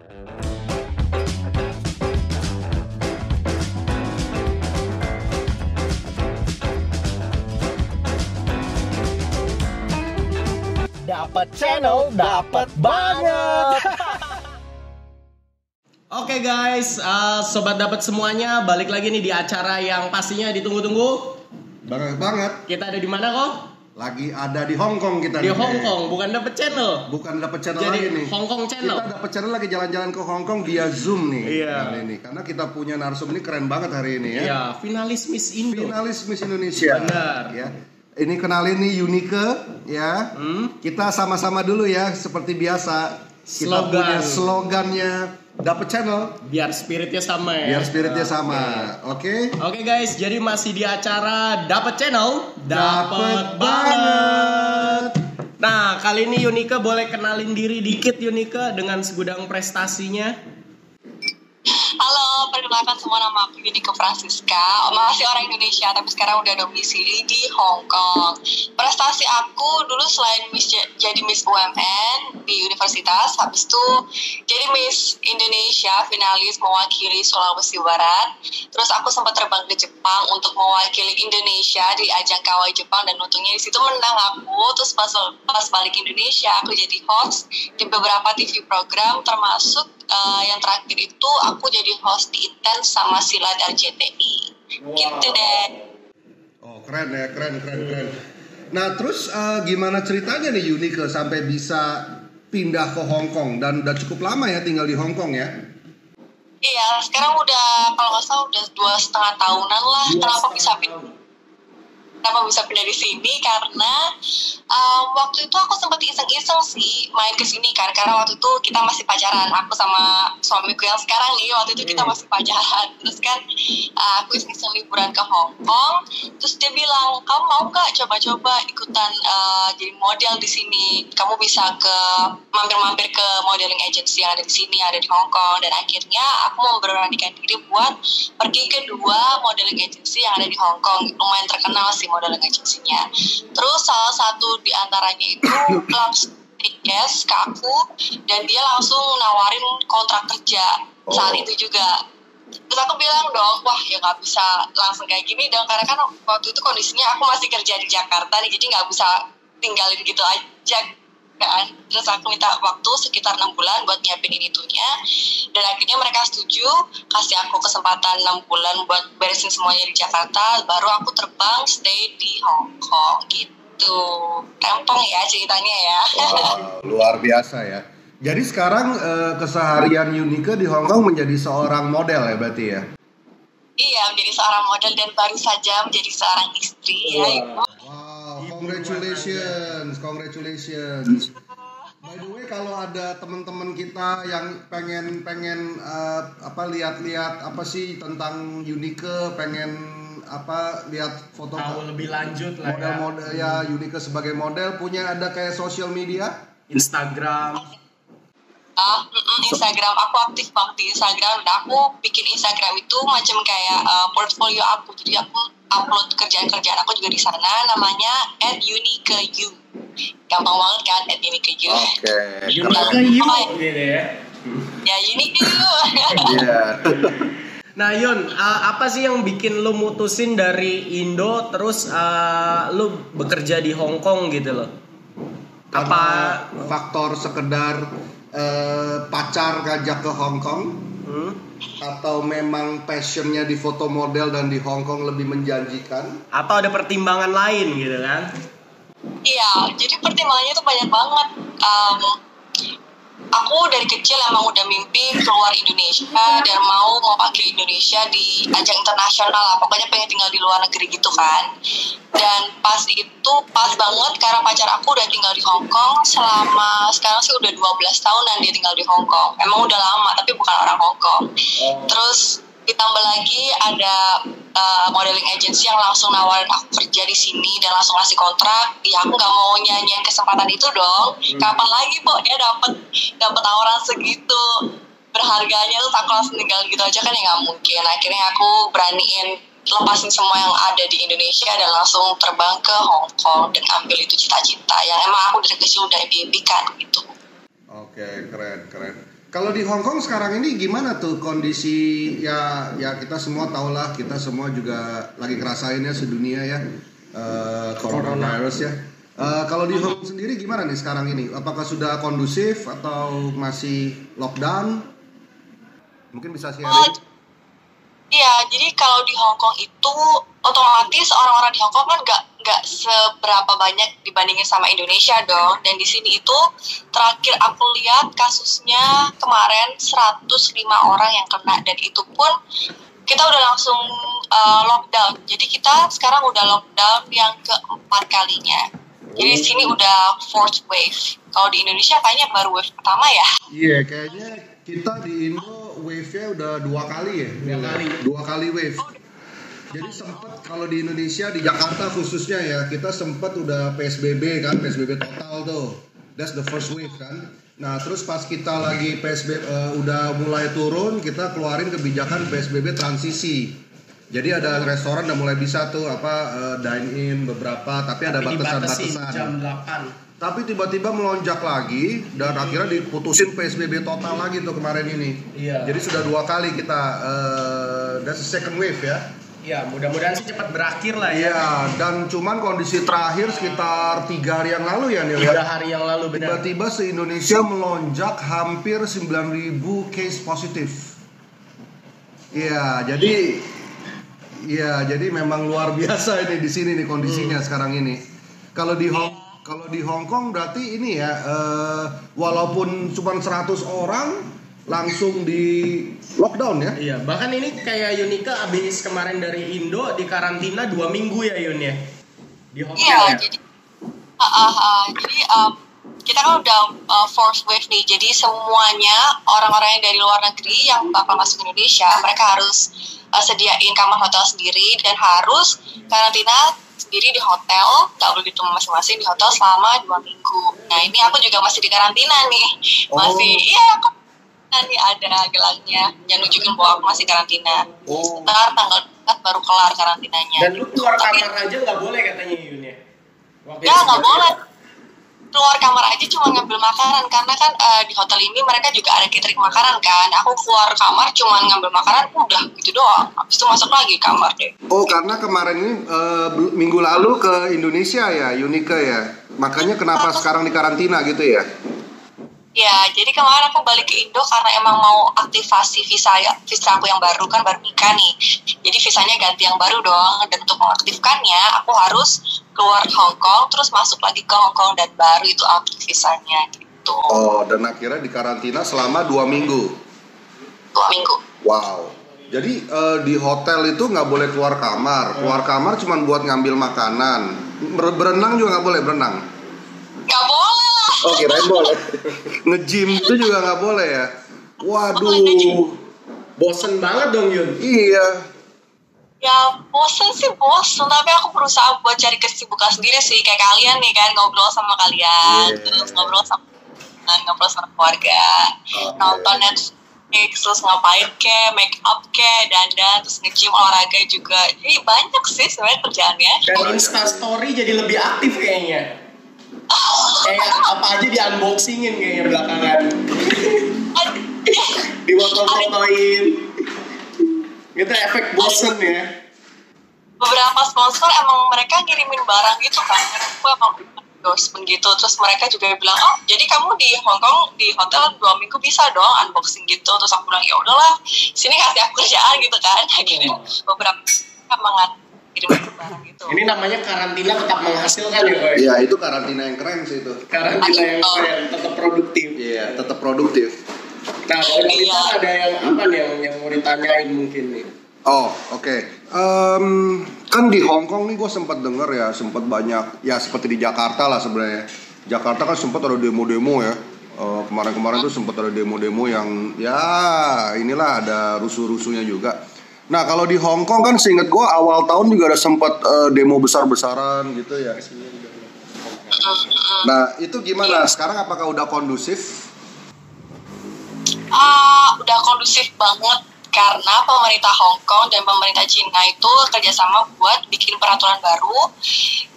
Dapat channel, dapat banget. Oke guys, sobat dapat semuanya, balik lagi nih di acara yang pastinya ditunggu-tunggu. Banget. Kita ada di mana kok? Lagi ada di Hong Kong kita. Di Hong Kong, bukan dapat channel. Bukan dapat channel jadi lagi nih. Hong Kong channel. Kita dapat channel lagi jalan-jalan ke Hong Kong via Zoom nih. Iya. Hari ini. Karena kita punya narsum ini keren banget hari ini ya. Iya, finalis Miss Indo. Finalis Miss Indonesia. Benar. Ya. Ini kenalin nih Unique ya. Kita sama-sama dulu ya seperti biasa. Kita punya slogannya dapat channel biar spiritnya sama ya. Biar spiritnya sama. Oke. Oke guys, jadi masih di acara dapat channel, dapat banget. Nah, kali ini Unique boleh kenalin diri dikit Unique dengan segudang prestasinya. Halo, perkenalkan semua, nama aku Unique Francisca. Masih orang Indonesia, tapi sekarang udah domisili di Hong Kong. Prestasi aku dulu selain jadi Miss UMN di universitas, habis itu jadi Miss Indonesia, finalis mewakili Sulawesi Barat. Terus aku sempat terbang ke Jepang untuk mewakili Indonesia di ajang Kawai Jepang, dan untungnya di situ menang aku. Terus pas balik Indonesia, aku jadi host di beberapa TV program, termasuk yang terakhir itu aku jadi host di Intens sama Silat RCTI. Wow. Gitu deh. Oh, keren ya, keren. Nah, terus gimana ceritanya nih Unique sampai bisa pindah ke Hong Kong dan udah cukup lama ya tinggal di Hong Kong ya? Iya, sekarang udah kalau nggak salah udah 2,5 tahunan lah. Kenapa bisa pindah di sini? Karena waktu itu aku sempat iseng-iseng sih main ke sini kan, karena waktu itu kita masih pacaran, aku sama suamiku yang sekarang nih, waktu itu kita masih pacaran. Terus kan aku iseng-iseng liburan ke Hong Kong, terus dia bilang, kamu mau nggak coba-coba ikutan jadi model di sini? Kamu bisa ke mampir-mampir ke modeling agency yang ada di sini, ada di Hong Kong. Dan akhirnya aku memberanikan diri buat pergi ke 2 modeling agency yang ada di Hong Kong, lumayan terkenal sih modeling agensinya. Terus salah satu di antaranya itu langsung request ke aku, dan dia langsung nawarin kontrak kerja saat itu juga. Terus aku bilang dong, wah ya nggak bisa langsung kayak gini dong, karena kan waktu itu kondisinya aku masih kerja di Jakarta nih, jadi nggak bisa tinggalin gitu aja kan. Terus aku minta waktu sekitar 6 bulan buat nyiapin itunya, dan akhirnya mereka setuju kasih aku kesempatan 6 bulan buat beresin semuanya di Jakarta, baru aku terbang stay di Hong Kong gitu. Rempong ya ceritanya ya. Wow, luar biasa ya. Jadi sekarang keseharian Unique di Hong Kong menjadi seorang model ya berarti ya? Iya, menjadi seorang model dan baru saja menjadi seorang istri ya. Wow, congratulations. By the way, kalau ada teman-teman kita yang pengen lihat-lihat apa sih tentang Unique, pengen lihat foto lebih lanjut lah model-model ya Unique sebagai model, punya ada kayak sosial media, Instagram. Instagram aku aktif banget di Instagram, dan aku bikin Instagram itu macam kayak portfolio aku. Jadi aku upload kerjaan-kerjaan aku juga di sana, namanya @uniqueu. Gampang banget kan, @uniqueu. Oke. Uniqueu gitu ya. Ya uniqueu. Iya. Nah Yun, apa sih yang bikin lu mutusin dari Indo terus lu bekerja di Hong Kong gitu loh? Apa faktor sekedar pacar ngajak ke Hong Kong? Atau memang passionnya di foto model dan di Hong Kong lebih menjanjikan? Atau ada pertimbangan lain gitu kan? Iya, jadi pertimbangannya itu banyak banget. Aku dari kecil emang udah mimpi keluar Indonesia dan mau mewakili Indonesia di ajang internasional lah. Pokoknya pengen tinggal di luar negeri gitu kan. Dan pas banget karena pacar aku udah tinggal di Hong Kong selama sekarang sih udah 12 tahunan dia tinggal di Hong Kong. Emang udah lama tapi bukan orang Hong Kong. Terus ditambah lagi ada modeling agency yang langsung nawarin aku kerja di sini dan langsung ngasih kontrak. Ya aku nggak mau nyanyiin kesempatan itu dong. Kapan lagi dia dapat tawaran segitu berharganya, tuh aku langsung tinggal gitu aja kan, ya nggak mungkin. Akhirnya aku beraniin lepasin semua yang ada di Indonesia dan langsung terbang ke Hong Kong dan ambil itu cita-cita yang emang aku dari kecil udah impikan gitu. Oke, keren. Kalau di Hong Kong sekarang ini gimana tuh kondisi ya kita semua tahu lah, kita semua juga lagi ngerasainnya sedunia ya coronavirus ya. Kalau di Hong Kong sendiri gimana nih sekarang ini? Apakah sudah kondusif atau masih lockdown? Mungkin bisa sharing. Iya, jadi kalau di Hong Kong itu otomatis orang-orang di Hong Kong kan nggak seberapa banyak dibandingin sama Indonesia dong. Dan di sini itu terakhir aku lihat kasusnya kemarin 105 orang yang kena, dan itu pun kita udah langsung lockdown. Jadi kita sekarang udah lockdown yang keempat kalinya. Jadi di sini udah fourth wave. Kalau di Indonesia kayaknya baru wave pertama ya. Iya, kayaknya kita di Indo wave-nya udah 2 kali ya. 2 kali wave. Jadi sempat kalau di Indonesia, di Jakarta khususnya ya, kita sempat udah PSBB kan, PSBB total tuh. That's the first wave kan. Nah terus pas kita lagi PSBB udah mulai turun, kita keluarin kebijakan PSBB transisi. Jadi ada restoran udah mulai bisa tuh dine in beberapa, tapi ada batasan-batasan. Jam 8. Tapi tiba-tiba melonjak lagi dan akhirnya diputusin PSBB total lagi tuh kemarin ini. Iya. Jadi sudah 2 kali kita that's the second wave ya. Ya, mudah-mudahan sih cepat berakhir lah ya. Iya, dan cuman kondisi terakhir sekitar 3 hari yang lalu ya Nil. 3 hari yang lalu benar. Tiba-tiba se-Indonesia melonjak hampir 9.000 case positif. Iya, jadi memang luar biasa ini di sini nih kondisinya sekarang ini. Kalau di Hong Kong berarti ini ya walaupun cuma 100 orang langsung di lockdown ya. Iya, bahkan ini kayak Yunika abis kemarin dari Indo di karantina 2 minggu ya Yun ya. Di hotel Iya, ya. jadi kita kan udah fourth wave nih. Jadi semuanya orang-orang yang dari luar negeri yang bakal masuk Indonesia, mereka harus sediain kamar hotel sendiri dan harus karantina sendiri di hotel, nggak boleh di rumah masing-masing, di hotel selama 2 minggu. Nah ini aku juga masih di karantina nih, Nah, nih ada gelangnya yang nunjukin bahwa aku masih karantina. Ntar tanggal 4 baru kelar karantinanya. Dan lu keluar kamar aja nggak boleh katanya Yun ya. Ya nggak boleh. Keluar kamar aja cuma ngambil makanan, karena kan di hotel ini mereka juga ada catering makanan kan. Aku keluar kamar cuma ngambil makanan, udah gitu doang. Habis itu masuk lagi kamar deh. Oh, karena kemarin ini minggu lalu ke Indonesia ya, Yunika ya. Makanya kenapa sekarang di karantina gitu ya? Ya, jadi kemarin aku balik ke Indo karena emang mau aktivasi visa aku yang baru, kan baru nikah nih. Jadi visanya ganti yang baru dong. Dan untuk mengaktifkannya, aku harus keluar Hong Kong, terus masuk lagi ke Hong Kong, dan baru itu aktif visanya gitu. Oh, dan akhirnya di karantina selama 2 minggu. 2 minggu. Wow. Jadi di hotel itu nggak boleh keluar kamar. Keluar kamar cuma buat ngambil makanan. Berenang juga nggak boleh, berenang. Gak boleh lah. Oh, kirain boleh. Nge-gym itu juga nggak boleh ya. Waduh. Bosen banget dong Yun. Iya. Ya bosen sih bosen, tapi aku berusaha buat cari kesibukan sendiri sih. Kayak kalian nih kan, ngobrol sama kalian, terus ngobrol sama keluarga, nonton Netflix, terus ngapain ke, make up ke, dandan, terus nge-gym, olahraga juga. Jadi banyak sih sebenarnya kerjaannya. Dan Instastory jadi lebih aktif kayaknya. Kayak apa aja di unboxingin kayaknya belakangan. Di foto-fotoin. Itu efek bosen ya. Beberapa sponsor emang mereka ngirimin barang gitu kan. Aku emang endorsement gitu. Terus mereka juga bilang, oh jadi kamu di Hong Kong di hotel 2 minggu bisa dong unboxing gitu. Terus aku bilang, ya udahlah, sini kasih aku kerjaan gitu kan. Akhirnya beberapa emang kirim barang gitu. Ini namanya karantina tetap menghasilkan ya, Boy? Iya, itu karantina yang keren sih itu. Karantina yang keren, tetap produktif. Iya, tetap produktif. Nah, kalau kita ada yang apa nih yang mau ditanyain mungkin nih? Oh, oke. Kan di Hong Kong nih gue sempat denger ya, sempat banyak ya seperti di Jakarta lah sebenarnya. Jakarta kan sempat ada demo-demo ya. Kemarin-kemarin tuh sempat ada demo-demo yang ya inilah ada rusuh-rusuhnya juga. Nah kalau di Hong Kong kan seinget gue awal tahun juga ada sempat demo besar-besaran gitu ya. Nah itu gimana? Sekarang apakah udah kondusif? Udah kondusif banget karena pemerintah Hong Kong dan pemerintah Cina itu kerjasama buat bikin peraturan baru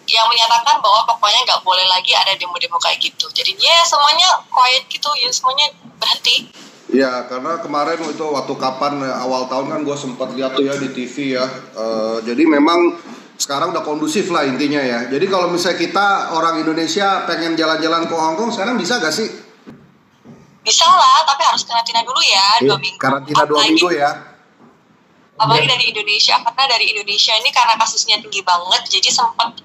yang menyatakan bahwa pokoknya nggak boleh lagi ada demo-demo kayak gitu. Jadinya semuanya quiet gitu, ya semuanya berhenti. Ya, karena kemarin itu waktu kapan awal tahun kan gue sempat lihat tuh ya di TV ya. Jadi memang sekarang udah kondusif lah intinya ya. Jadi kalau misalnya kita orang Indonesia pengen jalan-jalan ke Hong Kong sekarang bisa gak sih? Bisa lah, tapi harus karantina dulu ya 2 minggu. Karantina 2 minggu ya. Apalagi dari Indonesia, karena dari Indonesia ini karena kasusnya tinggi banget, jadi sempat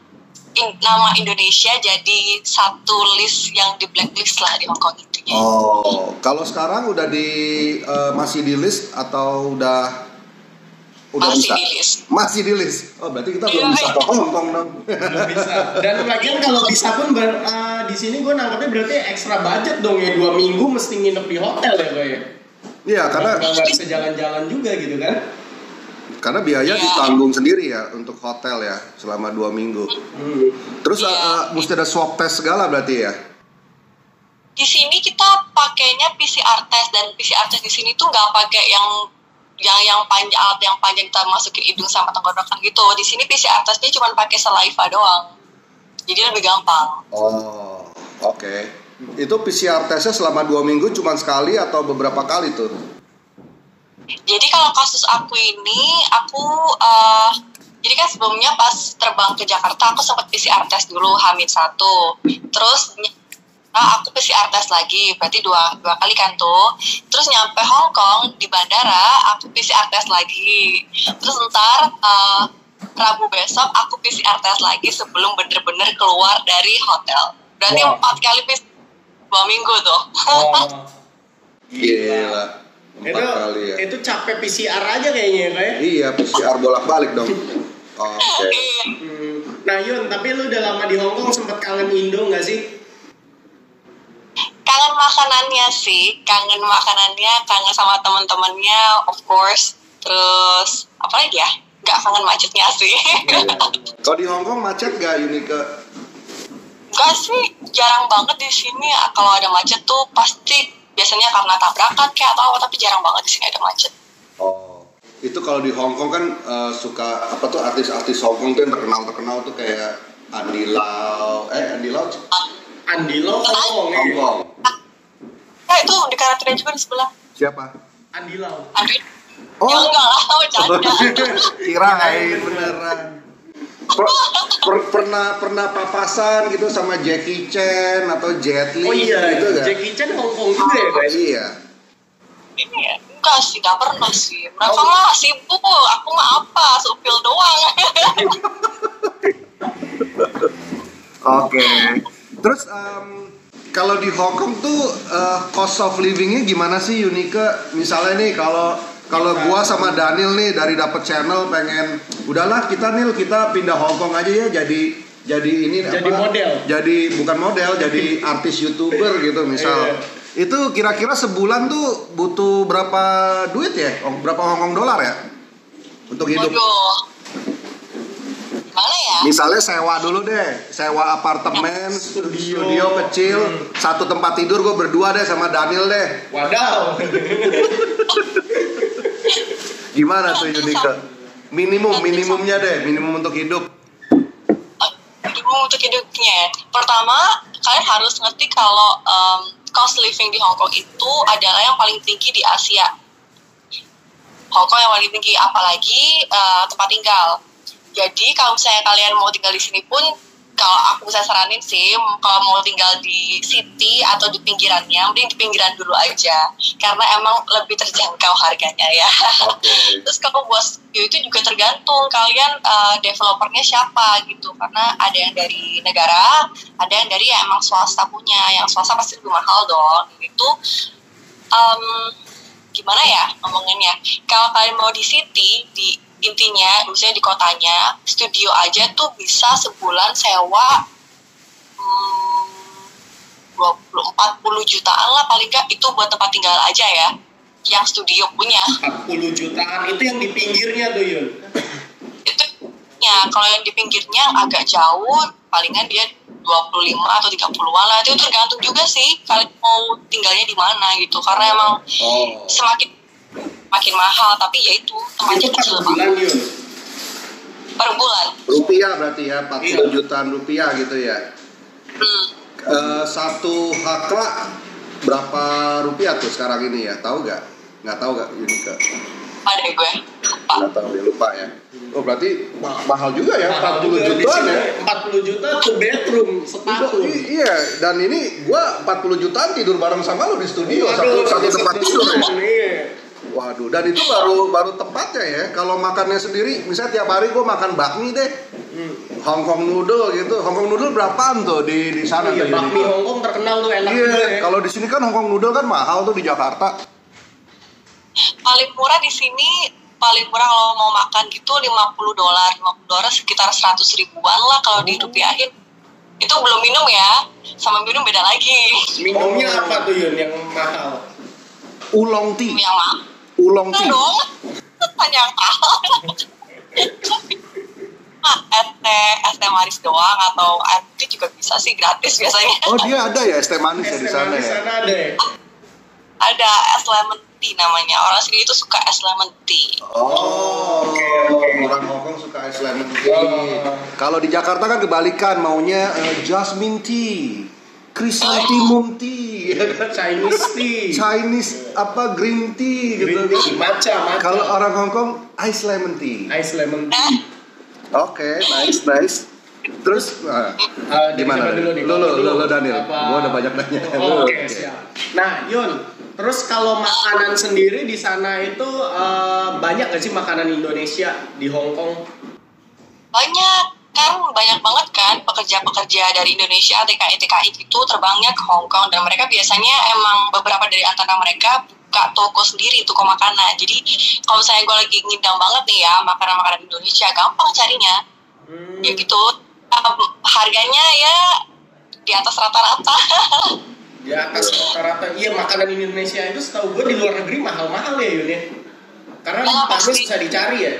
nama Indonesia jadi satu list yang di blacklist lah di Hong Kong intinya. Oh, kalau sekarang udah masih di list atau udah masih bisa? Di list. Masih di list. Oh, berarti kita belum bisa ke Hong Kong dong. Belum bisa. Dan lagian kalau bisa pun di sini gue nangkepnya berarti ekstra budget dong ya, 2 minggu mesti nginep di hotel ya gue ya. Iya, karena nggak bisa jalan-jalan juga gitu kan. Karena biaya ditanggung sendiri ya untuk hotel ya selama 2 minggu. Terus mesti ada swab test segala berarti ya? Di sini kita pakainya PCR test, dan PCR test di sini tuh nggak pakai yang panjang, alat yang panjang kita masukin hidung sama tenggorokan gitu. Di sini PCR testnya cuma pakai saliva doang, jadi lebih gampang. Oh, oke. Itu PCR testnya selama 2 minggu cuma sekali atau beberapa kali tuh? Jadi kalau kasus aku ini, jadi kan sebelumnya pas terbang ke Jakarta aku sempat PCR test dulu H-1. Terus aku PCR test lagi, berarti dua kali kan tuh. Terus nyampe Hong Kong di bandara aku PCR test lagi. Terus ntar Rabu besok aku PCR test lagi sebelum bener-bener keluar dari hotel. Berarti 4 kali PCR 2 minggu tuh. Gila. 4 kali ya. Itu capek PCR aja kayaknya kayak. Iya, PCR bolak-balik dong. Oke. Nah Yun, tapi lu udah lama di Hong Kong, sempet kangen Indo nggak sih? Kangen makanannya sih, kangen sama teman-temannya, of course. Terus apa lagi ya? Nggak kangen macetnya sih. Kalau di Hong Kong macet gak, Yunika? Nggak sih, jarang banget di sini. Kalau ada macet tuh pasti biasanya karena tabrakan kayak atau apa, tapi jarang banget di sini ada macet. Oh, itu kalau di Hong Kong kan suka apa tuh artis-artis Hong Kong tuh yang terkenal tuh kayak Andy Lau Hong Kong. Itu di karantina juga di sebelah. Siapa? Andy Lau. Oh, ya enggak lah, bercanda. kirain beneran. Pernah papasan gitu sama Jackie Chan atau Jet Li? Oh iya, gitu, Jackie Chan Hong Kong juga ya guys? Iya. Ini ya, enggak sih, enggak pernah sih. Mereka mah sibuk, aku mah apa, supil doang. Oke. Terus kalau di Hong Kong tuh cost of livingnya gimana sih, Yunika? Misalnya nih kalau gua sama Daniel nih dari Dapet Channel pengen udahlah kita pindah Hong Kong aja ya jadi model. Jadi bukan model, jadi artis YouTuber gitu misal. Itu kira-kira sebulan tuh butuh berapa duit ya? Berapa Hong Kong dolar ya? Untuk hidup. Waduh. Gimana ya? Misalnya sewa dulu deh, sewa apartemen, studio kecil, satu tempat tidur gue berdua deh sama Daniel deh. Wadaw. Gimana tuh Yunika? Minimumnya deh, minimum untuk hidup. Minimum untuk hidupnya. Pertama, kalian harus ngerti kalau cost living di Hong Kong itu adalah yang paling tinggi di Asia. Hong Kong yang paling tinggi, apalagi tempat tinggal. Jadi kalau misalnya kalian mau tinggal di sini pun, kalau aku bisa saranin sih, kalau mau tinggal di city atau di pinggirannya, mending di pinggiran dulu aja, karena emang lebih terjangkau harganya ya. Okay. Terus kalau buat studio itu juga tergantung kalian developernya siapa gitu, karena ada yang dari negara, ada yang dari ya emang swasta punya, yang swasta pasti lebih mahal dong. Itu gimana ya ngomonginnya? Kalau kalian mau di city, intinya misalnya di kotanya, studio aja tuh bisa sebulan sewa 20-40 jutaan lah paling nggak, itu buat tempat tinggal aja ya yang studio punya. 40 jutaan itu yang di pinggirnya tuh Yun? Itu ya, kalau yang di pinggirnya agak jauh palingan dia 25 atau 30-an lah, itu tergantung juga sih kalian mau tinggalnya di mana gitu, karena emang semakin mahal, tapi ya itu tempatnya kecil banget. Per bulan. Rupiah berarti ya, 40 jutaan rupiah gitu ya. Satu HK berapa rupiah tuh sekarang ini ya? Tahu nggak? Nggak tahu nggak Yunika? Ada gue. Nggak tahu ya, lupa ya. Oh berarti mahal juga ya, 40 jutaan ya? 40 juta tuh bedroom setahun. Iya, dan ini gua 40 jutaan tidur bareng sama lo di studio, satu tempat tidur ya. Waduh, dan itu baru tempatnya ya. Kalau makannya sendiri, misalnya tiap hari gua makan bakmi deh. Hongkong noodle gitu. Hongkong noodle berapaan tuh di sana? Iya, bakmi Hongkong terkenal tuh enak juga ya. Kalau di sini kan Hongkong noodle kan mahal tuh di Jakarta. Paling murah di sini, paling murah kalau mau makan gitu $50 sekitar 100 ribuan lah kalau dirupiahin. Itu belum minum ya, sama minum beda lagi. Minumnya apa tuh Yun yang mahal? Oolong tea. Yang mahal? Oolong tea. Dong, yang mahal. Es teh manis doang atau air putih juga bisa sih, gratis biasanya. Oh dia ada ya es teh manis ya di sana Di ya? sana ada ya? Ada es lemon tea namanya. Orang sini itu suka es lemon tea. Oh, orang Hongkong suka es lemon tea. Kalau di Jakarta kan kebalikan, maunya jasmine tea, chrysanthemum tea, Chinese tea. Chinese apa green tea gitu. Green tea, matcha. Kalau orang Hongkong ice lemon tea. Ice lemon tea. Oke, nice. Terus gimana? Lo Daniel. Gua udah banyak nanya. Oke, siap. Nah, Yun, terus kalau makanan sendiri di sana itu banyak gak sih makanan Indonesia di Hong Kong? Banyak kan, banyak banget kan pekerja-pekerja dari Indonesia, TKI gitu terbangnya ke Hong Kong, dan mereka biasanya emang beberapa dari antara mereka buka toko sendiri, toko makanan. Jadi kalau misalnya gue lagi ngidam banget nih ya makanan-makanan Indonesia, gampang carinya. Ya gitu, harganya ya di atas rata-rata. Di atas rata-rata. Iya, makanan Indonesia itu setahu gue di luar negeri mahal-mahal ya Yun ya. Karena pasti susah dicari ya.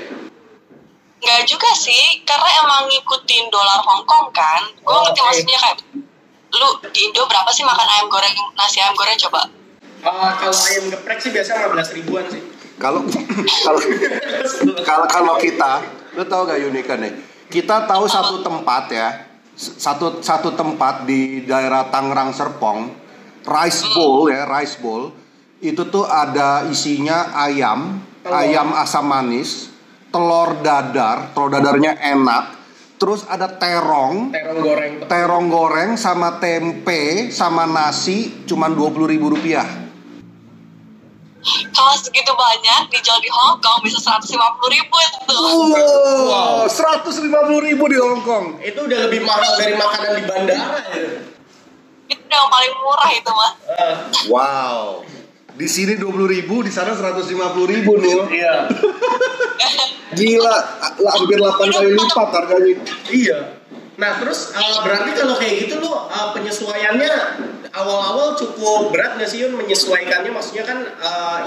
Enggak juga sih, karena emang ngikutin dolar Hong Kong kan. Gue ngerti maksudnya, kayak lu di Indo berapa sih makan ayam goreng, nasi ayam goreng coba? Kalau ayam geprek sih biasa 15 ribuan sih. Kalau kita, lu tahu gak Yunika nih? Kita tahu satu tempat ya, satu tempat di daerah Tangerang Serpong, rice bowl itu tuh ada isinya ayam asam manis, telur dadarnya enak, terus ada terong goreng sama tempe sama nasi cuman 20.000 rupiah. Kalau segitu banyak dijual di Hong Kong bisa 150 ribu itu. Wow, 150.000 di Hong Kong. Itu udah lebih mahal dari makanan di bandara ya. Itu udah yang paling murah itu mah. Wow. Di sini 20.000, di sana 150.000 nih. Iya. Gila, hampir 8 kali lipat harganya. Iya. Nah terus berarti kalau kayak gitu lu penyesuaiannya awal-awal cukup berat nggak sih Yun menyesuaikannya? Maksudnya kan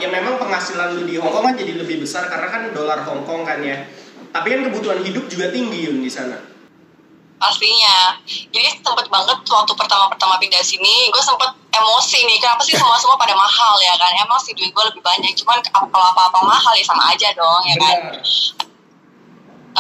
ya memang penghasilan lu di Hong Kong kan jadi lebih besar karena kan dolar Hong Kong kan ya. Tapi kan kebutuhan hidup juga tinggi Yun di sana. Pastinya. Jadi sempet banget waktu pertama pindah sini, gue sempet emosi nih. Kenapa sih semua pada mahal ya kan? Emang sih duit gue lebih banyak, cuman kalau apa-apa mahal ya sama aja dong ya kan.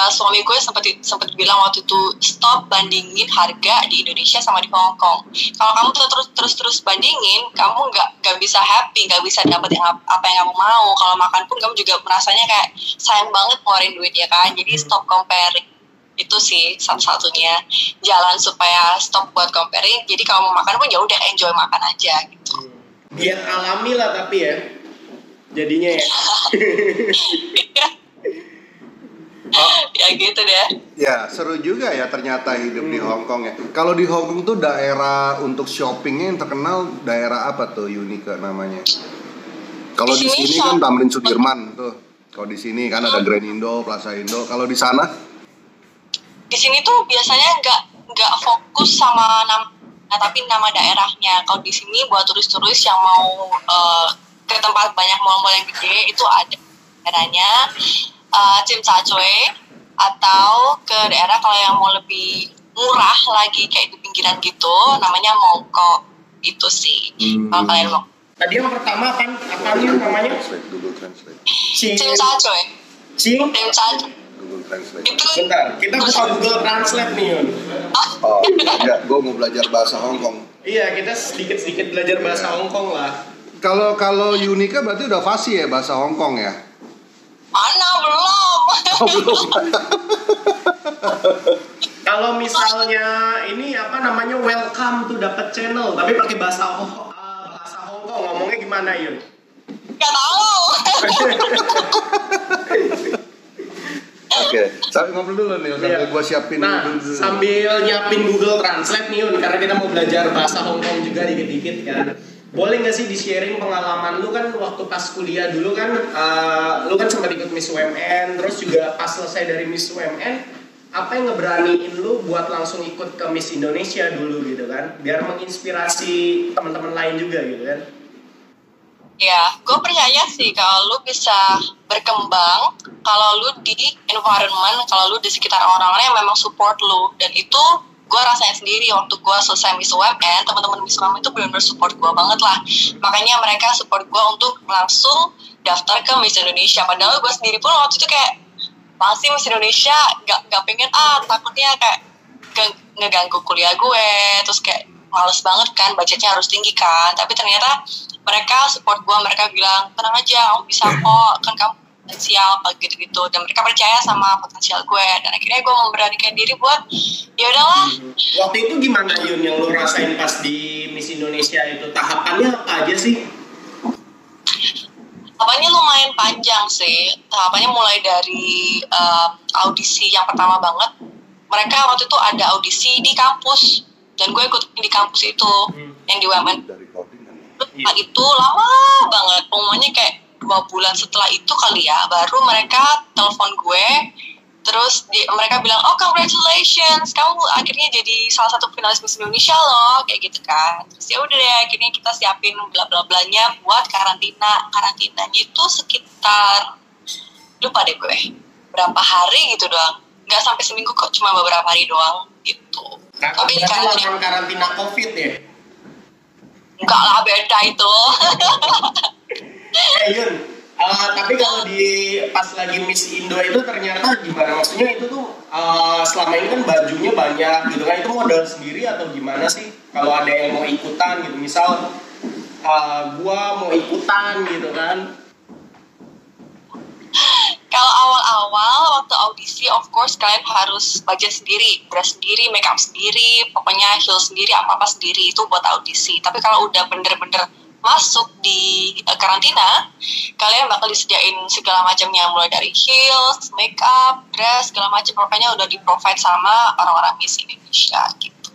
Suami gue sempet bilang waktu itu, stop bandingin harga di Indonesia sama di Hong Kong. Kalau kamu terus bandingin, kamu nggak bisa happy, nggak bisa dapet apa yang kamu mau. Kalau makan pun kamu juga merasanya kayak sayang banget ngeluarin duit ya kan. Jadi stop comparing. Itu sih satu-satunya jalan supaya stop buat comparing. Jadi kalau mau makan pun ya udah enjoy makan aja gitu. Biar alami lah tapi ya jadinya ya. Ya gitu deh. Ya seru juga ya ternyata hidup di Hong Kong ya. Kalau di Hong Kong tuh daerah untuk shoppingnya yang terkenal daerah apa tuh Yunika namanya? Kalau di sini kan Tamrin Sudirman tuh. Kalau di sini kan ada Grand Indo, Plaza Indo. Kalau di sana? Di sini tuh biasanya nggak fokus sama tapi nama daerahnya. Kalau di sini buat turis-turis yang mau ke tempat banyak mall-mall yang gede itu ada daerahnya Tsim Sha Tsui, atau ke daerah kalau yang mau lebih murah lagi kayak di pinggiran gitu namanya Mongkok. Itu sih kalau kalian mau. Tadi yang pertama apa namanya? Google Translate. Tsim Sha Tsui. Tsim Sha Tsui. Google Translate. Itu Bentar, kita buka Google Translate nih Yun. Oh, enggak, gue mau belajar bahasa Hong Kong. Iya, kita sedikit-sedikit belajar bahasa Hongkong lah. Kalau Yunika berarti udah fasih ya bahasa Hongkong ya? Mana belum? Oh, belum. Kalau misalnya ini apa namanya welcome to dapat channel, tapi pakai bahasa Hongkong, ngomongnya gimana Yun? Gak tahu. Oke, sambil ngobrol dulu nih, sambil gue siapin dulu. Sambil nyiapin Google Translate nih Yun, karena kita mau belajar bahasa Hongkong juga dikit-dikit kan. Boleh nggak sih di-sharing pengalaman lu kan waktu pas kuliah dulu kan, lu kan sempat ikut Miss UMN, terus juga pas selesai dari Miss UMN, apa yang ngeberaniin lu buat langsung ikut ke Miss Indonesia dulu gitu kan, biar menginspirasi teman-teman lain juga gitu kan? Ya, gue percaya sih kalau lu bisa berkembang kalau lu di environment, kalau lu di sekitar orang-orang yang memang support lu. Dan itu gue rasain sendiri waktu gue selesai Miss UMN, teman-teman Miss UMN itu benar-benar support gue banget lah. Makanya mereka support gue untuk langsung daftar ke Miss Indonesia. Padahal gue sendiri pun waktu itu kayak pasti Miss Indonesia gak pengen, takutnya kayak ngeganggu kuliah gue, terus kayak males banget kan, budgetnya harus tinggi kan. Tapi ternyata mereka support gue, mereka bilang tenang aja, kamu bisa kok, kan kamu potensial gitu-gitu, dan mereka percaya sama potensial gue, dan akhirnya gue memberanikan diri buat ya udahlah. Waktu itu gimana Yun yang lu rasain pas di Miss Indonesia itu, tahapannya apa aja sih? Tahapannya lumayan panjang sih, tahapannya mulai dari audisi yang pertama banget. Mereka waktu itu ada audisi di kampus, dan gue ikut di kampus itu, yang di UMN. Itu lama banget, pokoknya kayak 2 bulan setelah itu kali ya, baru mereka telepon gue, terus mereka bilang, oh congratulations, kamu akhirnya jadi salah satu finalis Miss Indonesia loh, kayak gitu kan. Terus ya udah deh, akhirnya kita siapin bla bla blanya buat karantinanya itu sekitar, lupa deh gue berapa hari gitu doang, nggak sampai seminggu kok, cuma beberapa hari doang gitu. Tapi karantina COVID ya? Enggak lah, beda itu. Yun, tapi kalau di pas lagi Miss Indo itu ternyata gimana? Maksudnya itu tuh selama ini kan bajunya banyak gitu kan, itu modal sendiri atau gimana sih? Kalau ada yang mau ikutan gitu, misal gua mau ikutan gitu kan. Kalau awal-awal waktu audisi, of course kalian harus budget sendiri, dress sendiri, makeup sendiri, pokoknya heels sendiri, apa-apa sendiri, itu buat audisi. Tapi kalau udah bener-bener masuk di karantina, kalian bakal disediain segala macamnya, mulai dari heels, makeup, dress, segala macam, pokoknya udah di-provide sama orang-orang Miss Indonesia gitu.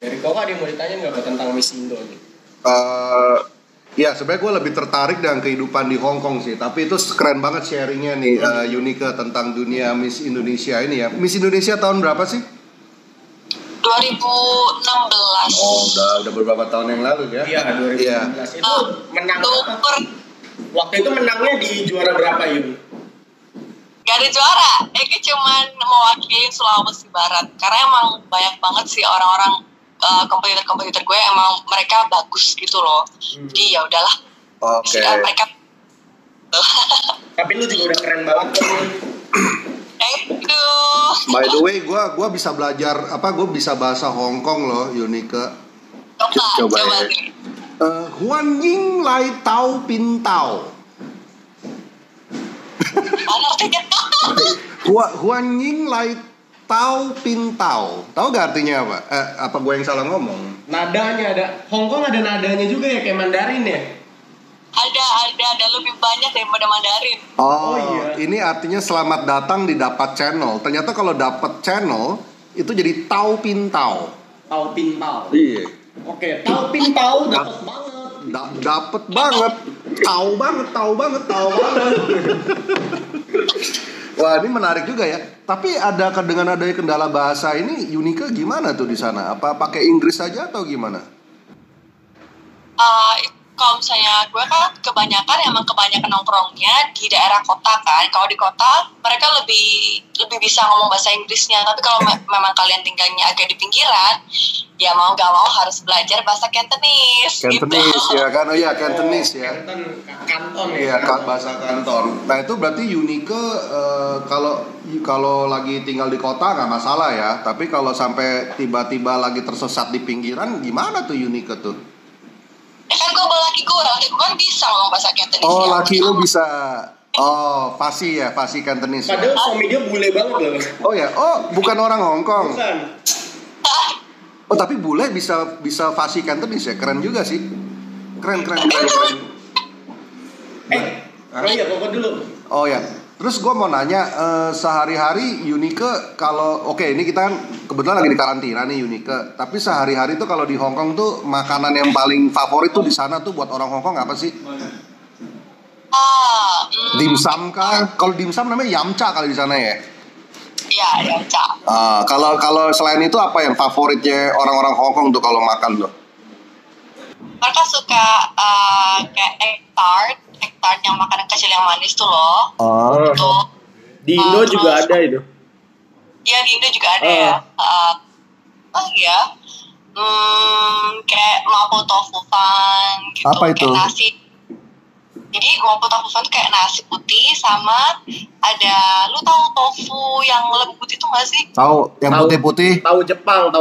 Dari kau ada yang mau ditanya nggak tentang Miss Indo nih? Ya sebenarnya gue lebih tertarik dengan kehidupan di Hong Kong sih. Tapi itu keren banget sharingnya nih Yunika tentang dunia Miss Indonesia ini ya. Miss Indonesia tahun berapa sih? 2016. Oh udah beberapa tahun yang lalu ya? Iya 2016 ya. Itu menang apa? Waktu itu menangnya di juara berapa Yun? Gak ada juara, Eke cuman mewakili Sulawesi Barat. Karena emang banyak banget sih orang-orang kompetitor gue, emang mereka bagus gitu loh. Jadi ya udahlah. Oke. Mereka. Tapi lu juga udah keren banget kan. Thank you. By the way, gue bisa belajar gue bisa bahasa Hong Kong loh, Yunika. Coba ya. Huan Ying Lai Tao Pin Tao. Mana artinya? Huan Ying Lai Tao Pin Tao. Tahu gak artinya apa? Apa gue yang salah ngomong? Nadanya ada. Hong Kong ada nadanya juga ya, kayak Mandarin ya? Ada lebih banyak daripada Mandarin. Oh iya. Ini artinya selamat datang di dapat channel. Ternyata kalau dapat channel itu jadi Tao Pin Tao. Tao Pin Tao. Iya. Oke, Tao Pin Tao dapat banget. Dapat banget. Tahu banget. Wah ini menarik juga ya. Tapi dengan adanya kendala bahasa ini, Yunika gimana tuh di sana? Apa pakai Inggris saja atau gimana? kalau misalnya gue kan kebanyakan nongkrongnya di daerah kota kan. Kalau di kota mereka lebih bisa ngomong bahasa Inggrisnya. Tapi kalau memang kalian tinggalnya agak di pinggiran, ya mau gak mau harus belajar bahasa Cantonese. Cantonese gitu. ya kan? Oh iya, Cantonese ya. Kanton ya. Iya, bahasa Kanton. Nah itu berarti Unique kalau lagi tinggal di kota nggak masalah ya. Tapi kalau sampai tiba-tiba lagi tersesat di pinggiran, gimana tuh Unique tuh? Ya kan gue bawa laki gue kan bisa ngomong bahasa Cantonese. Oh, ya. laki lu bisa. Oh, fasih Cantonese. Padahal suami dia bule banget loh. Oh ya, bukan orang Hong Kong. Bukan. Oh, tapi bule bisa fasih Cantonese ya, keren juga sih. Keren. Iya, pokok dulu. Oh ya, terus gue mau nanya, sehari-hari Unique kalau ini kita kan kebetulan lagi di karantina nih Unique. Tapi sehari-hari tuh kalau di Hong Kong tuh makanan yang paling favorit tuh di sana tuh buat orang Hong Kong apa sih? Dimsum kah? Kalau dimsum namanya yamcha kali di sana ya? Iya, yamcha. Kalau selain itu apa yang favoritnya orang-orang Hong Kong tuh kalau makan tuh? Mereka suka kayak egg tart yang makanan kecil yang manis tuh loh. Tuh. Di Indo juga ada itu. Iya, di Indo juga ada ya. Iya. Kayak mapo tofu fan gitu. Apa itu? Kayak nasi. Jadi mapo tofu fan tuh kayak nasi putih sama ada, lu tahu tofu yang lembut itu nggak sih? Tahu, yang putih-putih. Tahu Jepang.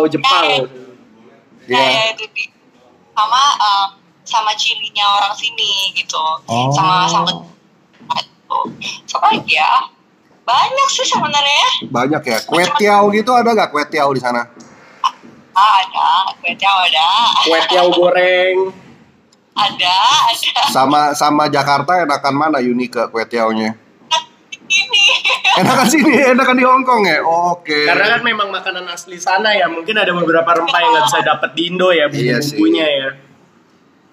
Ya itu sama cilinya orang sini gitu. Sama lagi ya. Banyak sih sebenarnya. Banyak ya. Kue tiao gitu ada nggak kue tiao di sana? Ada, kue tiao ada. Kue tiao goreng. Ada. Sama Jakarta enakan mana Unique kue tiaonya? Ini. Enakan di Hong Kong ya? Oke. Karena kan memang makanan asli sana ya. Mungkin ada beberapa rempah yang nggak bisa dapet di Indo ya, bumbu-bumbunya ya.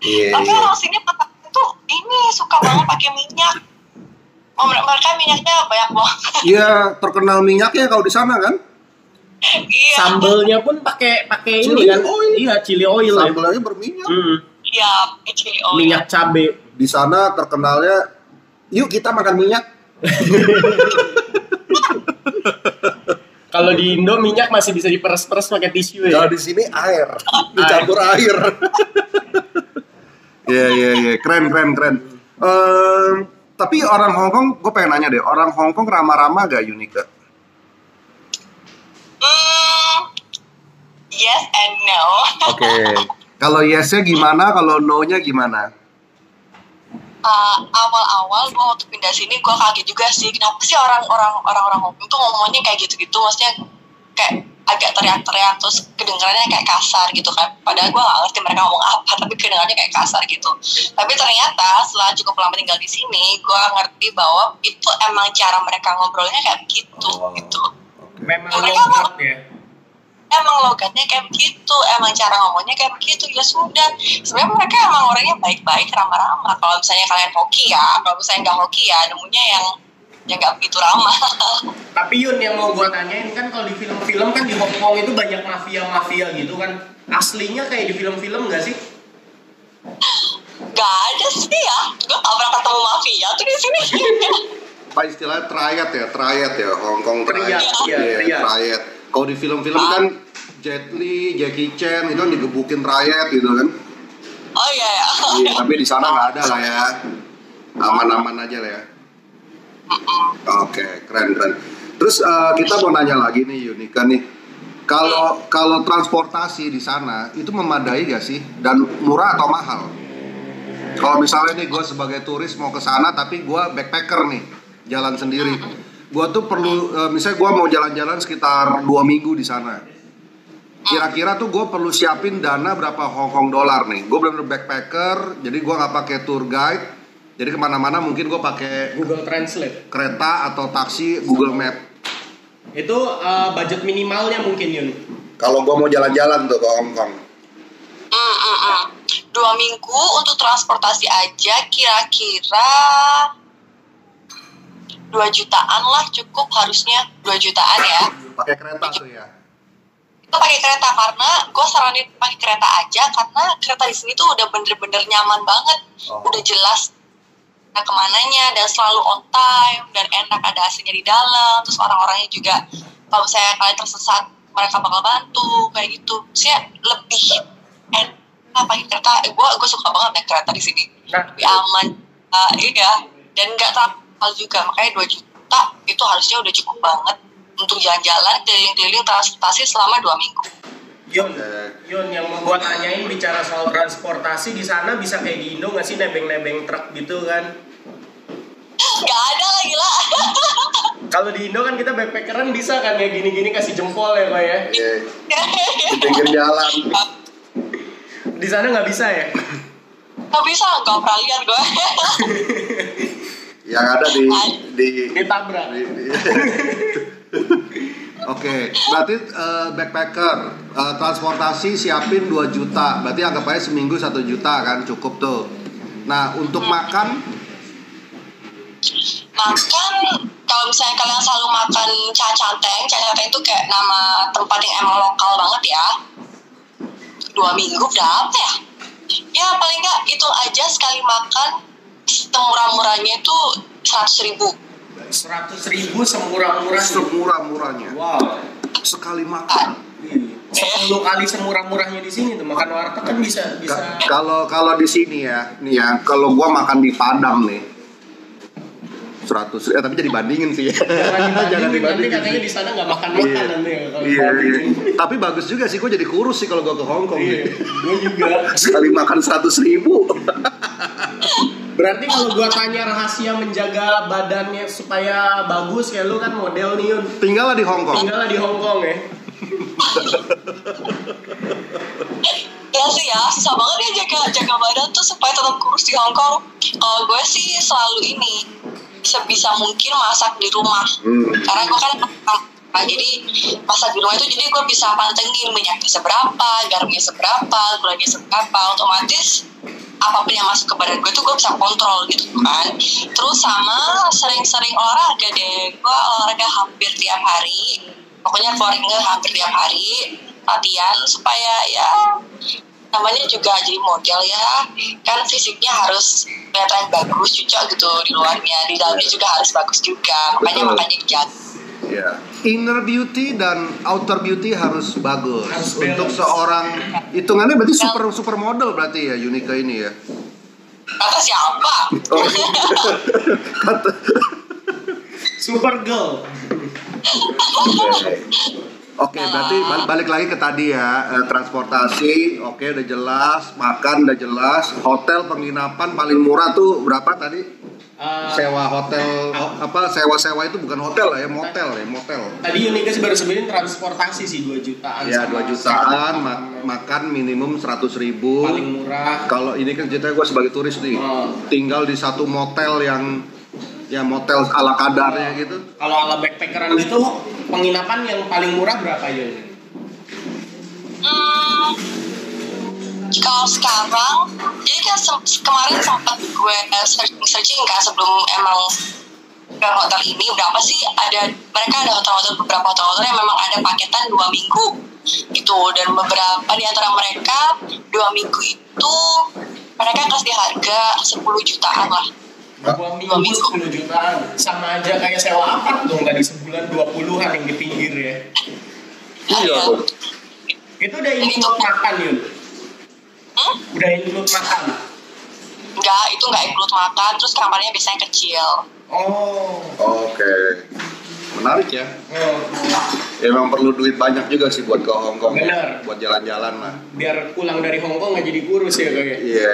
Iya. Tapi orang sini tuh ini suka banget pakai minyak. Mereka minyaknya banyak banget. Iya, terkenal minyaknya kalau di sana kan? Iya. Sambelnya pun pakai Chili ini kan? oil. Iya, chili oil ya. Sambelnya berminyak. Iya, chili oil. Minyak cabe. Di sana terkenalnya, yuk kita makan minyak. Kalau di Indo minyak masih bisa diperes-peres pakai tisu ya. Kalau di sini air, dicampur air. Iya, keren. Tapi orang Hong Kong, gue pengen nanya deh, orang Hong Kong ramah-ramah gak Unique? Yes and no. Oke. Kalau yesnya gimana, kalau no-nya gimana? Awal-awal gue waktu pindah sini gue kaget juga sih, kenapa sih orang-orang Hong Kong tuh ngomongnya kayak gitu-gitu, maksudnya kayak agak teriak-teriak terus kedengarannya kayak kasar gitu kan. Padahal gue gak ngerti mereka ngomong apa, tapi kedengarannya kayak kasar gitu. Tapi ternyata setelah cukup lama tinggal di sini, gue ngerti bahwa itu emang cara mereka ngobrolnya kayak begitu gitu. Memang Mereka logat ya. emang logatnya kayak begitu, emang cara ngomongnya kayak begitu, ya sudah. Sebenarnya mereka emang orangnya baik-baik, ramah-ramah. Kalau misalnya kalian hoki ya, kalau misalnya nggak hoki ya, nemunya yang nggak begitu ramah. Tapi Yun, yang mau gue tanyain kan, kalau di film-film kan di Hong Kong itu banyak mafia gitu kan. Aslinya kayak di film-film nggak sih? Gak ada sih ya, gue gak pernah ketemu mafia tuh di sini. Apa istilahnya triad ya, Hong Kong triad. Triad. Triad. Kalau di film-film kan Jet Li, Jackie Chan itu kan digebukin triad gitu kan. Oh iya ya. Iya, tapi di sana nggak ada lah ya. Aman-aman aja lah ya. Oke, keren. Terus kita mau nanya lagi nih Unique nih. Kalau transportasi di sana itu memadai gak sih? Dan murah atau mahal? Kalau misalnya nih gue sebagai turis mau ke sana tapi gue backpacker nih, jalan sendiri. Gue tuh perlu, misalnya gue mau jalan-jalan sekitar 2 minggu di sana. Kira-kira tuh gue perlu siapin dana berapa Hong Kong dollar nih? Gue bener-bener backpacker, jadi gue nggak pakai tour guide. Jadi kemana-mana mungkin gue pakai Google Translate. kereta atau taksi, Google Map. Itu budget minimalnya mungkin Yun. Kalau gue mau jalan-jalan tuh ke Hong Kong. 2 minggu untuk transportasi aja kira-kira 2 jutaan lah cukup harusnya, 2 jutaan ya. Pakai kereta tuh ya. pakai kereta karena gue saranin pakai kereta aja karena kereta di sini tuh udah bener-bener nyaman banget, udah jelas kemananya dan selalu on time dan enak, ada AC-nya di dalam, terus orang-orangnya juga kalau misalnya kalian tersesat mereka bakal bantu kayak gitu, sih lebih enak pakai kereta. Gue suka banget naik kereta di sini, lebih aman, iya, dan nggak terlalu juga, makanya 2 juta itu harusnya udah cukup banget untuk jalan-jalan keliling-keliling transportasi selama 2 minggu. Yon, yang mau gua tanyain bicara soal transportasi di sana bisa kayak di Indo nggak sih, nebeng-nebeng truk gitu kan? Gak ada lah, gila. Kalau di Indo kan kita backpackeran bisa kan ya gini-gini kasih jempol ya Pak ya? Iya. Di pinggir jalan. Di sana nggak bisa ya? Gak bisa, gak pernah lihat gue. Yang ada di Ditabrak. Oke, berarti backpacker, transportasi siapin 2 juta, berarti anggap aja seminggu 1 juta kan, cukup tuh. Nah, untuk makan, kalau misalnya kalian selalu makan cacateng itu kayak nama tempat yang emang lokal banget ya. 2 minggu berapa ya? Ya paling nggak hitung aja sekali makan semurah-murahnya itu 100.000. 100.000 semurah-murahnya. semurah-murahnya. Wow. Sekali makan. 10 kali semurah-murahnya di sini tuh makan warteg kan bisa. Kalau di sini ya, nih ya, kalau gua makan di Padang nih 100, tapi jadi bandingin sih ya. Jangan dibandingin. Nanti katanya di sana nggak makan-makan nanti ya. Iya. Tapi bagus juga sih, gue jadi kurus sih kalau gue ke Hong Kong. Iya, gue juga. Sekali makan 100.000. Berarti kalau gua tanya rahasia menjaga badannya supaya bagus ya, lu kan model nih Yun. Tinggallah di Hong Kong. Tinggallah di Hong Kong ya. Ya sih ya, susah banget ya jaga badan tuh supaya tetap kurus di Hong Kong. Kalau gue sih selalu ini sebisa mungkin masak di rumah. Karena gue kan jadi masak di rumah itu jadi gue bisa pantengin minyaknya seberapa, garamnya seberapa, gulanya seberapa, otomatis apapun yang masuk ke badan gue tuh gue bisa kontrol gitu kan. Terus sama sering-sering olahraga deh, gue olahraga hampir tiap hari, pokoknya keluarga hampir tiap hari latihan supaya ya namanya juga jadi model ya kan, fisiknya harus kelihatan bagus cocok gitu di luarnya, di dalamnya juga harus bagus juga, makanya dijaga. Ya. Inner beauty dan outer beauty harus bagus. Untuk seorang hitungannya berarti super model berarti ya Yunika ini ya. Kata siapa? Oh. Kata Super girl. Oke, berarti balik lagi ke tadi ya, transportasi, oke udah jelas, makan udah jelas, hotel penginapan paling murah tuh berapa tadi? Sewa hotel, sewa itu bukan hotel lah ya, motel. Tadi Yunika sih baru sebenarnya transportasi sih 2 jutaan. Ya 2 jutaan, makan minimum 100.000. Paling murah. Kalau ini kan ceritanya gue sebagai turis nih, tinggal di satu motel yang ya motel ala kadarnya gitu. Kalau ala backpackeran itu penginapan yang paling murah berapa Yun? Kalau sekarang, jadi kan kemarin sempat gue searching kan sebelum emang ke hotel ini berapa sih, mereka ada beberapa hotel yang memang ada paketan 2 minggu gitu, dan beberapa di antara mereka 2 minggu itu mereka kasih harga 10 jutaan lah. 2 minggu 10 jutaan, sama aja kayak sewa apart dong, tadi sebulan 20-an yang di pinggir ya. Iya. Itu udah include makan Yun? Udah include makan? Enggak, itu enggak include makan, terus kamarnya biasanya kecil. Oh. Oke. Menarik ya. Emang perlu duit banyak juga sih buat ke Hong Kong. Bener. Buat jalan-jalan lah. Biar pulang dari Hong Kong nggak jadi kurus ya kayak. Iya,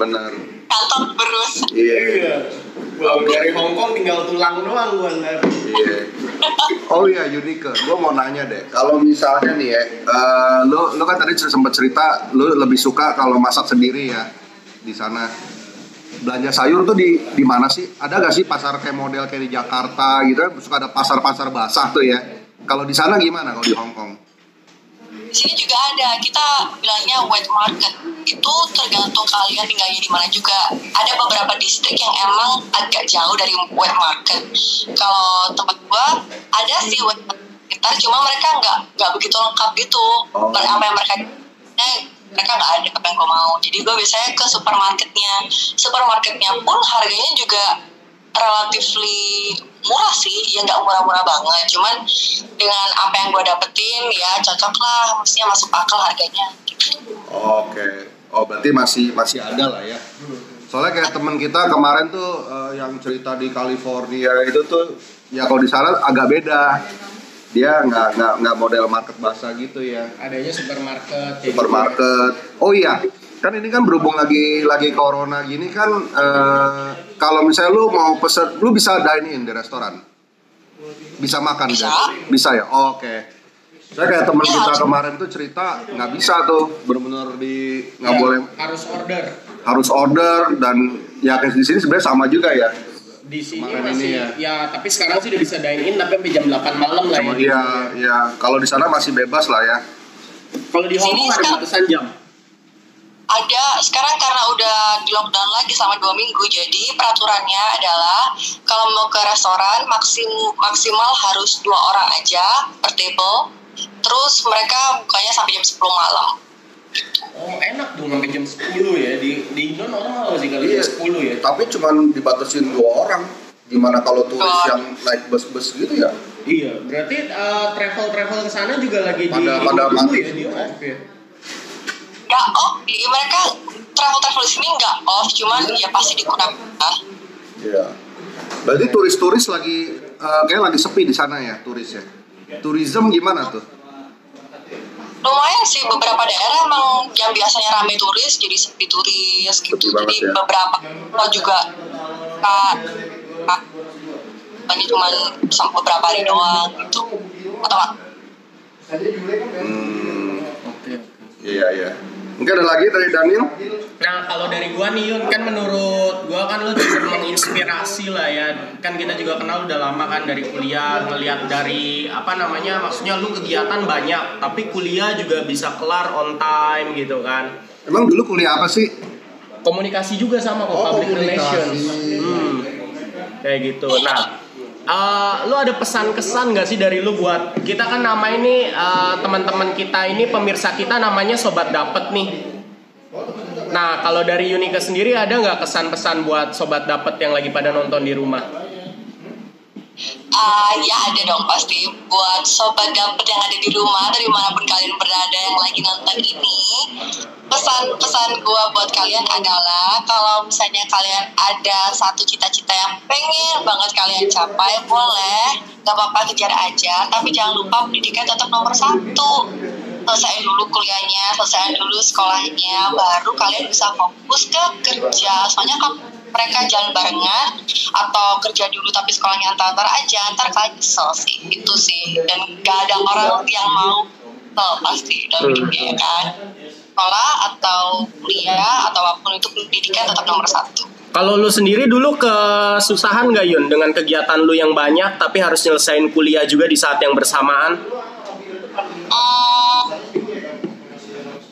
bener. Kantor berus. Iya. Pulang dari Hong Kong tinggal tulang doang gua ntar. Iya. Oh iya, Yunika, gue mau nanya deh. Kalau misalnya nih ya, lo kan tadi sempat cerita, lo lebih suka kalau masak sendiri ya di sana. Belanja sayur tuh di mana sih? Ada gak sih pasar kayak model kayak di Jakarta gitu? Suka ada pasar basah tuh ya. Kalau di sana gimana kalau di Hong Kong? Di sini juga ada, kita bilangnya wet market. Itu tergantung kalian tinggalnya di mana juga. Ada beberapa distrik yang emang agak jauh dari wet market. Kalau tempat gua ada sih wet market gitar, cuma mereka nggak begitu lengkap gitu. Apa yang mereka nggak ada apa yang gue mau. Jadi gue biasanya ke supermarketnya pun harganya juga relatively murah sih, ya nggak murah-murah banget, cuman dengan apa yang gue dapetin ya cocok lah, maksudnya masuk akal harganya gitu. Oke. Oh berarti masih ada lah ya. Soalnya kayak teman kita kemarin tuh yang cerita di California itu tuh ya kalau di sana agak beda. Dia nggak model market basah gitu ya. Adanya supermarket. Oh iya, kan ini kan berhubung lagi corona gini kan, kalau misalnya lu mau pesen, lu bisa dine in di restoran, bisa makan bisa ya. Oh, oke. Saya kayak teman kita kemarin tuh cerita nggak bisa tuh, benar-benar nggak boleh. Harus order dan ya kayak di sini sebenarnya sama juga ya. Di sini masih ya, tapi sekarang sih udah bisa dine in tapi sampai jam 8 malam lah ya. Iya. Kalau di sana masih bebas lah ya. Kalau di Hong Kong ada batasan jam? Ada, sekarang karena udah di lockdown lagi selama 2 minggu, jadi peraturannya adalah kalau mau ke restoran maksimal harus 2 orang aja per table. Terus mereka bukanya sampai jam 10 malam. Oh enak dong sampai jam 10 ya. Di Indo normal sih kalau jam 10 ya. Tapi cuman dibatasin 2 orang. Gimana kalau turis yang naik bus-bus gitu ya? Iya, berarti travel ke sana juga lagi pada mati ya, di off ya. Nggak off, mereka travel di sini nggak off, cuman ya pasti dikurangin. Iya. Berarti turis-turis lagi kayak lagi sepi di sana ya, turis ya. Tourism gimana tuh? Lumayan sih, beberapa daerah emang yang biasanya ramai turis jadi sepi turis gitu. Jadi ya? Beberapa juga ini cuma sampai beberapa hari doang gitu. Atau Oke. Iya. Mungkin ada lagi dari Daniel? Nah kalau dari gua nih Yun, kan menurut gua kan lu juga menginspirasi lah ya. Kan kita juga kenal udah lama kan dari kuliah, ngelihat dari maksudnya lu kegiatan banyak, tapi kuliah juga bisa kelar on time gitu kan. Emang dulu kuliah apa sih? Komunikasi juga sama public relations. Kayak gitu. Nah, lu ada pesan-kesan gak sih dari lu buat kita kan nama ini teman-teman kita ini pemirsa kita namanya Sobat Dapet nih. Nah kalau dari Unika sendiri ada nggak kesan-pesan buat Sobat Dapet yang lagi pada nonton di rumah? Ya ada dong pasti buat Sobat Dapet yang ada di rumah dari manapun kalian berada yang lagi nonton ini. Pesan gue buat kalian adalah kalau misalnya kalian ada satu cita-cita yang pengen banget kalian capai, boleh, gak apa-apa kejar aja, tapi jangan lupa pendidikan tetap nomor 1. Selesaiin dulu kuliahnya, selesaiin dulu sekolahnya, baru kalian bisa fokus ke kerja. Soalnya kalau mereka jalan barengan atau kerja dulu tapi sekolahnya antar aja, ntar kalian nyesel sih, itu sih. Dan gak ada orang yang mau pasti dalam hidupnya kan. Sekolah atau kuliah atau apapun itu pendidikan tetap nomor 1. Kalau lu sendiri dulu kesusahan gak Yun dengan kegiatan lu yang banyak tapi harus nyelesain kuliah juga di saat yang bersamaan?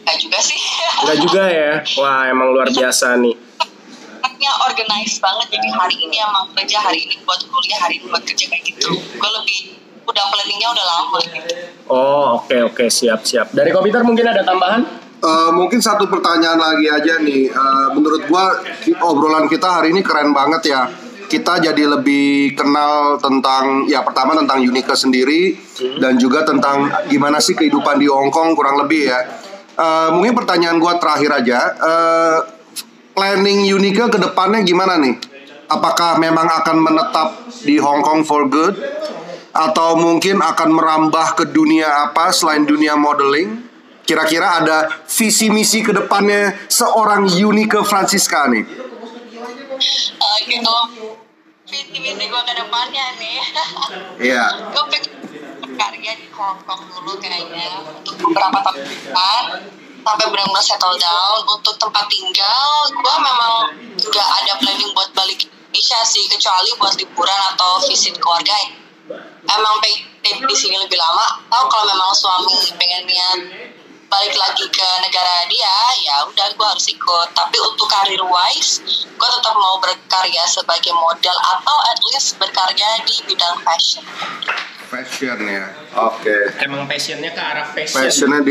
Gak juga sih. Gak juga ya? Wah emang luar biasa nih. Anaknya organize banget, jadi hari ini emang kerja, hari ini buat kuliah, hari ini buat kerja kayak gitu. Gue udah planningnya udah lama gitu. Oh oke, siap. Dari komputer mungkin ada tambahan? Mungkin satu pertanyaan lagi aja nih. Menurut gua obrolan kita hari ini keren banget ya. Kita jadi lebih kenal tentang pertama tentang Unika sendiri dan juga tentang gimana sih kehidupan di Hong Kong kurang lebih ya. Mungkin pertanyaan gua terakhir aja. Planning Unika ke depannya gimana nih? Apakah memang akan menetap di Hong Kong for good? Atau mungkin akan merambah ke dunia apa selain dunia modeling? Kira-kira ada visi misi ke depannya seorang Unika Francisca nih? Gitu. Visi misi gue ke depannya nih. Iya. Gue pengen berkarya di Hong Kong dulu kayaknya untuk beberapa tahun depan sampai benar-benar settle down. Untuk tempat tinggal, gue memang gak ada planning buat balik Indonesia sih, kecuali buat liburan atau visit keluarga. Emang pengen di sini lebih lama. Atau kalau memang suami pengen niat balik lagi ke negara dia, ya udah gue harus ikut. Tapi untuk career wise, gue tetap mau berkarya sebagai model atau at least berkarya di bidang fashion. Fashion ya. Oke. Emang passionnya ke arah fashion. Fashionnya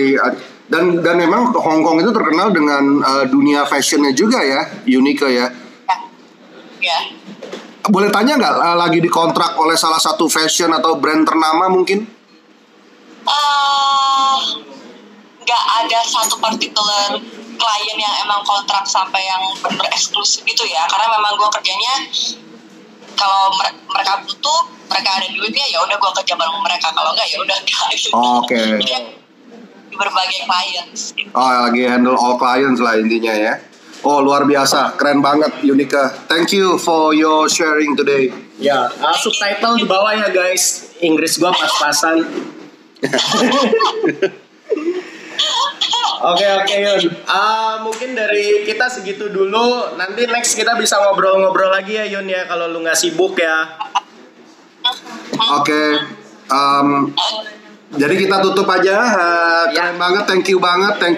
dan memang Hong Kong itu terkenal dengan dunia fashionnya juga ya, Unique ya. Ya. Boleh tanya nggak lagi dikontrak oleh salah satu fashion atau brand ternama mungkin? Nggak ada satu particular klien yang emang kontrak sampai yang bener eksklusif gitu ya, karena memang gue kerjanya kalau mereka butuh, mereka ada duitnya ya udah gue kerja bareng mereka, kalau enggak ya udah enggak gitu. Oke. Jadi di berbagai clients gitu. Oh, lagi handle all clients lah intinya ya. Oh, luar biasa, keren banget Unica. Thank you for your sharing today. Ya, subtitle di bawah ya guys. Inggris gua pas-pasan. Oke Yun. Mungkin dari kita segitu dulu. Nanti next kita bisa ngobrol-ngobrol lagi ya Yun ya, kalau lu nggak sibuk ya. Oke. Jadi kita tutup aja. Keren banget, thank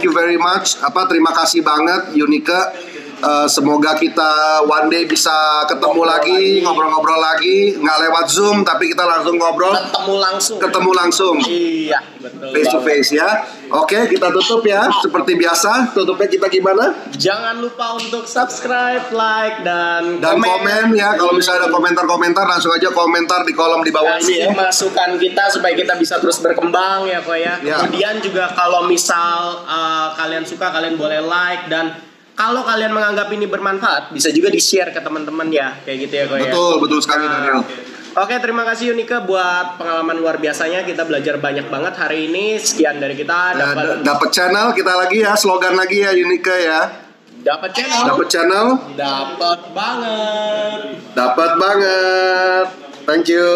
you very much. Terima kasih banget Unica. Semoga kita one day bisa ketemu lagi, ngobrol-ngobrol lagi, nggak lewat Zoom tapi kita langsung ngobrol. Ketemu langsung. Iya, betul. Face to face ya. Oke, kita tutup ya. Seperti biasa, tutupnya kita gimana? Jangan lupa untuk subscribe, like, dan komen ya. Kalau misalnya ada komentar-komentar, langsung aja komentar di kolom di bawah ini ya. Masukan kita supaya kita bisa terus berkembang ya kok ya. Ya. Kemudian juga kalau misal kalian suka, kalian boleh like, dan kalau kalian menganggap ini bermanfaat, bisa juga di-share ke teman-teman ya, kayak gitu ya kok ya. Betul sekali Daniel. Oke, terima kasih Unica buat pengalaman luar biasanya. Kita belajar banyak banget hari ini. Sekian dari kita. Dapat channel kita lagi ya, slogan lagi ya Unica ya. Dapat channel. Dapat banget. Thank you.